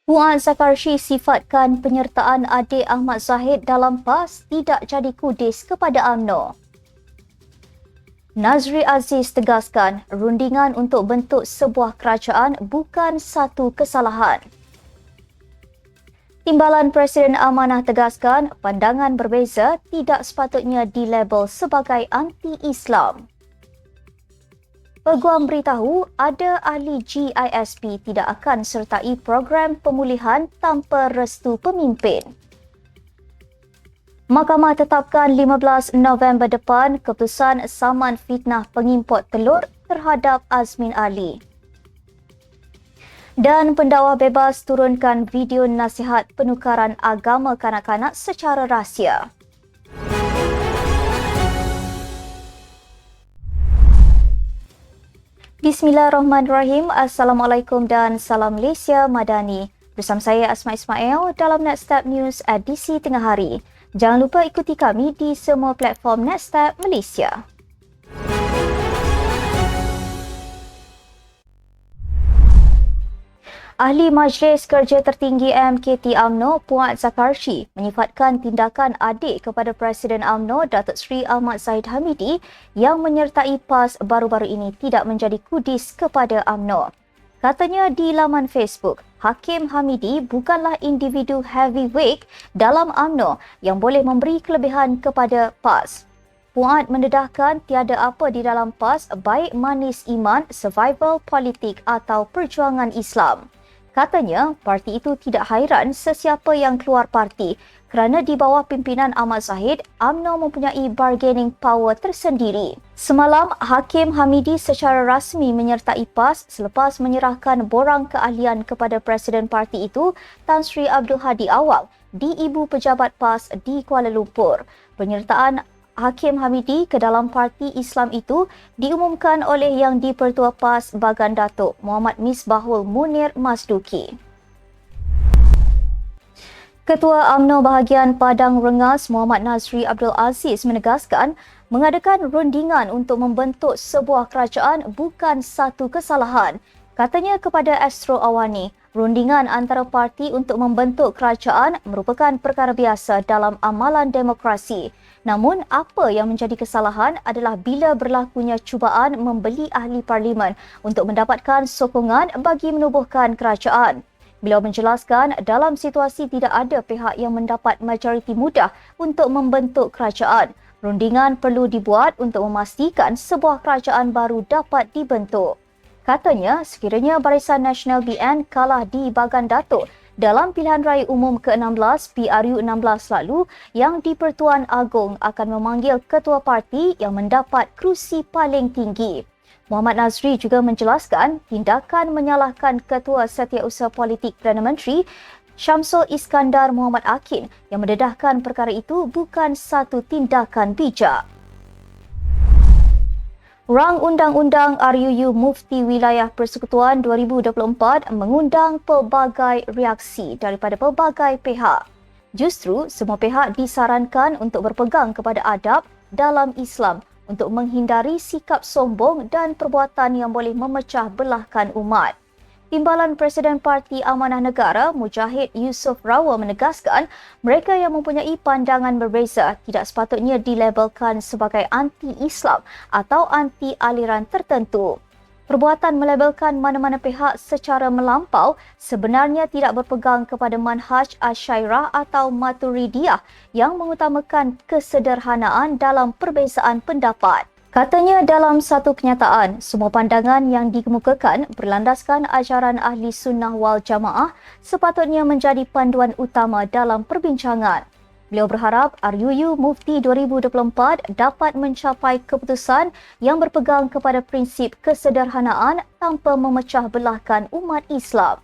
Puan Zakarshi sifatkan penyertaan adik Ahmad Zahid dalam PAS tidak jadi kudis kepada UMNO. Nazri Aziz tegaskan rundingan untuk bentuk sebuah kerajaan bukan satu kesalahan. Timbalan Presiden Amanah tegaskan pandangan berbeza tidak sepatutnya dilabel sebagai anti-Islam. Peguam beritahu ada ahli GISP tidak akan sertai program pemulihan tanpa restu pemimpin. Mahkamah tetapkan 15 November depan keputusan saman fitnah pengimport telur terhadap Azmin Ali. Dan pendakwa bebas turunkan video nasihat penukaran agama kanak-kanak secara rahsia. Bismillahirrahmanirrahim. Assalamualaikum dan salam Malaysia Madani. Bersama saya Asma Ismail dalam Nextstep News edisi tengah hari. Jangan lupa ikuti kami di semua platform Nextstep Malaysia. Ahli Majlis Kerja Tertinggi MKT UMNO Puan Zakarshi menyifatkan tindakan adik kepada Presiden UMNO Datuk Seri Ahmad Zahid Hamidi yang menyertai PAS baru-baru ini tidak menjadi kudis kepada UMNO. Katanya di laman Facebook, Hakim Hamidi bukanlah individu heavyweight dalam UMNO yang boleh memberi kelebihan kepada PAS. Puan mendedahkan tiada apa di dalam PAS baik manis iman, survival politik atau perjuangan Islam. Katanya, parti itu tidak hairan sesiapa yang keluar parti kerana di bawah pimpinan Ahmad Zahid, UMNO mempunyai bargaining power tersendiri. Semalam, Hakim Hamidi secara rasmi menyertai PAS selepas menyerahkan borang keahlian kepada Presiden parti itu, Tan Sri Abdul Hadi Awang, di Ibu Pejabat PAS di Kuala Lumpur. Penyertaan Hakim Hamidi ke dalam parti Islam itu diumumkan oleh Yang di-Pertua PAS Bagan Datuk Muhammad Misbahul Munir Masduki. Ketua UMNO bahagian Padang Rengas Muhammad Nazri Abdul Aziz menegaskan mengadakan rundingan untuk membentuk sebuah kerajaan bukan satu kesalahan. Katanya kepada Astro Awani, rundingan antara parti untuk membentuk kerajaan merupakan perkara biasa dalam amalan demokrasi. Namun, apa yang menjadi kesalahan adalah bila berlakunya cubaan membeli ahli parlimen untuk mendapatkan sokongan bagi menubuhkan kerajaan. Beliau menjelaskan dalam situasi tidak ada pihak yang mendapat majoriti mudah untuk membentuk kerajaan. Rundingan perlu dibuat untuk memastikan sebuah kerajaan baru dapat dibentuk. Katanya, sekiranya Barisan Nasional BN kalah di Bagan Datuk dalam pilihan raya umum ke-16 PRU16 lalu, Yang di-Pertuan Agong akan memanggil ketua parti yang mendapat kerusi paling tinggi. Muhammad Nazri juga menjelaskan tindakan menyalahkan Ketua Setiausaha Politik Perdana Menteri Syamsul Iskandar Muhammad Akin yang mendedahkan perkara itu bukan satu tindakan bijak. Rang Undang-Undang RUU Mufti Wilayah Persekutuan 2024 mengundang pelbagai reaksi daripada pelbagai pihak. Justru, semua pihak disarankan untuk berpegang kepada adab dalam Islam untuk menghindari sikap sombong dan perbuatan yang boleh memecah belahkan umat. Timbalan Presiden Parti Amanah Negara Mujahid Yusof Rawa menegaskan mereka yang mempunyai pandangan berbeza tidak sepatutnya dilabelkan sebagai anti-Islam atau anti-aliran tertentu. Perbuatan melabelkan mana-mana pihak secara melampau sebenarnya tidak berpegang kepada manhaj Asyairah atau Maturidiyah yang mengutamakan kesederhanaan dalam perbezaan pendapat. Katanya dalam satu kenyataan, semua pandangan yang dikemukakan berlandaskan ajaran ahli sunnah wal jamaah sepatutnya menjadi panduan utama dalam perbincangan. Beliau berharap RUU Mufti 2024 dapat mencapai keputusan yang berpegang kepada prinsip kesederhanaan tanpa memecah belahkan umat Islam.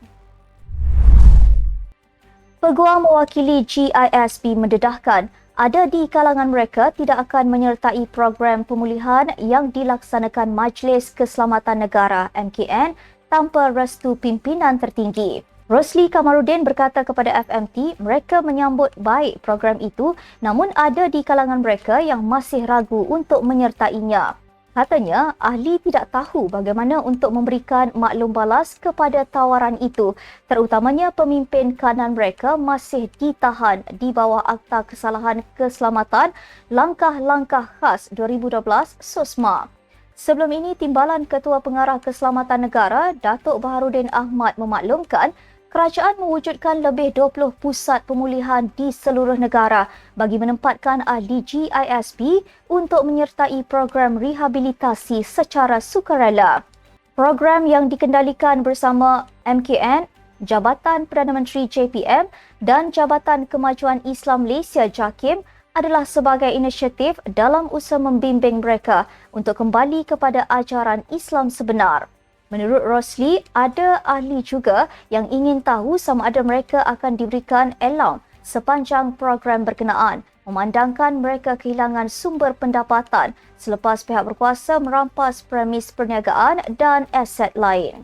Peguam mewakili GISP mendedahkan ada di kalangan mereka tidak akan menyertai program pemulihan yang dilaksanakan Majlis Keselamatan Negara MKN tanpa restu pimpinan tertinggi. Rosli Kamarudin berkata kepada FMT mereka menyambut baik program itu namun ada di kalangan mereka yang masih ragu untuk menyertainya. Katanya, ahli tidak tahu bagaimana untuk memberikan maklum balas kepada tawaran itu, terutamanya pemimpin kanan mereka masih ditahan di bawah Akta Kesalahan Keselamatan Langkah-Langkah Khas 2012 SOSMA. Sebelum ini, Timbalan Ketua Pengarah Keselamatan Negara, Datuk Baharudin Ahmad memaklumkan kerajaan mewujudkan lebih 20 pusat pemulihan di seluruh negara bagi menempatkan ahli GISP untuk menyertai program rehabilitasi secara sukarela. Program yang dikendalikan bersama MKN, Jabatan Perdana Menteri JPM dan Jabatan Kemajuan Islam Malaysia JAKIM adalah sebagai inisiatif dalam usaha membimbing mereka untuk kembali kepada ajaran Islam sebenar. Menurut Rosli, ada ahli juga yang ingin tahu sama ada mereka akan diberikan allowance sepanjang program berkenaan, memandangkan mereka kehilangan sumber pendapatan selepas pihak berkuasa merampas premis perniagaan dan aset lain.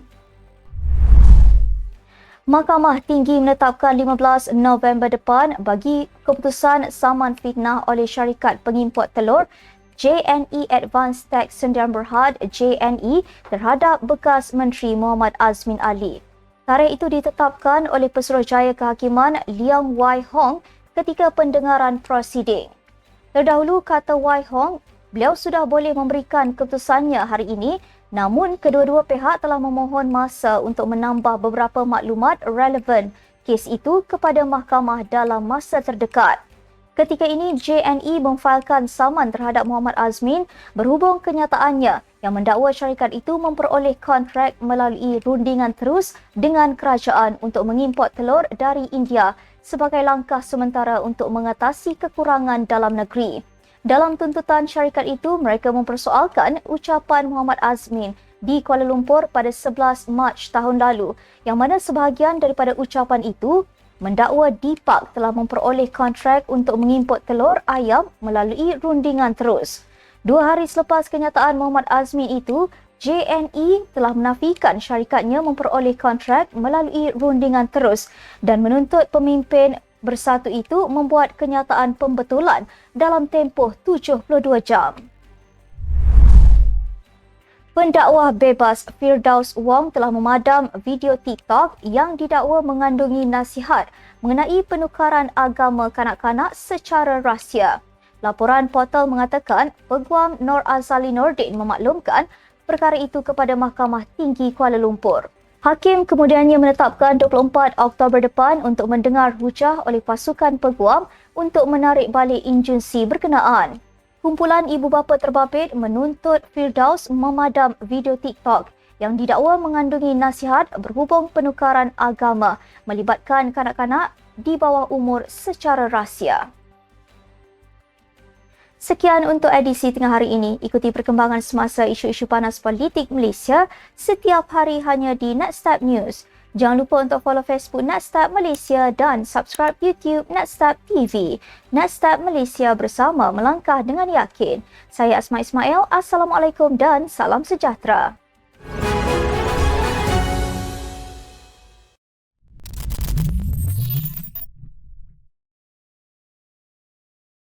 Mahkamah Tinggi menetapkan 15 November depan bagi keputusan saman fitnah oleh syarikat pengimport telur JNE Advanced Tax Sdn Bhd JNE terhadap bekas Menteri Muhammad Azmin Ali. Tarikh itu ditetapkan oleh Pesuruhjaya Kehakiman Leong Wai Hong ketika pendengaran prosiding. Terdahulu, kata Wai Hong, beliau sudah boleh memberikan keputusannya hari ini, namun kedua-dua pihak telah memohon masa untuk menambah beberapa maklumat relevan kes itu kepada mahkamah dalam masa terdekat. Ketika ini, JNE memfailkan saman terhadap Muhammad Azmin berhubung kenyataannya yang mendakwa syarikat itu memperoleh kontrak melalui rundingan terus dengan kerajaan untuk mengimport telur dari India sebagai langkah sementara untuk mengatasi kekurangan dalam negeri. Dalam tuntutan syarikat itu, mereka mempersoalkan ucapan Muhammad Azmin di Kuala Lumpur pada 11 Mac tahun lalu, yang mana sebahagian daripada ucapan itu mendakwa Deepak telah memperoleh kontrak untuk mengimport telur ayam melalui rundingan terus. 2 hari selepas kenyataan Muhammad Azmin itu, JNE telah menafikan syarikatnya memperoleh kontrak melalui rundingan terus dan menuntut pemimpin bersatu itu membuat kenyataan pembetulan dalam tempoh 72 jam. Pendakwa bebas Firdaus Wong telah memadam video TikTok yang didakwa mengandungi nasihat mengenai penukaran agama kanak-kanak secara rahsia. Laporan portal mengatakan Peguam Nur Azali Nordin memaklumkan perkara itu kepada Mahkamah Tinggi Kuala Lumpur. Hakim kemudiannya menetapkan 24 Oktober depan untuk mendengar hujah oleh pasukan peguam untuk menarik balik injunsi berkenaan. Kumpulan ibu bapa terbabit menuntut Firdaus memadam video TikTok yang didakwa mengandungi nasihat berhubung penukaran agama melibatkan kanak-kanak di bawah umur secara rahsia. Sekian untuk edisi tengah hari ini. Ikuti perkembangan semasa isu-isu panas politik Malaysia setiap hari hanya di Netstab News. Jangan lupa untuk follow Facebook Netstab Malaysia dan subscribe YouTube Netstab TV. Netstab Malaysia bersama melangkah dengan yakin. Saya Asma Ismail. Assalamualaikum dan salam sejahtera.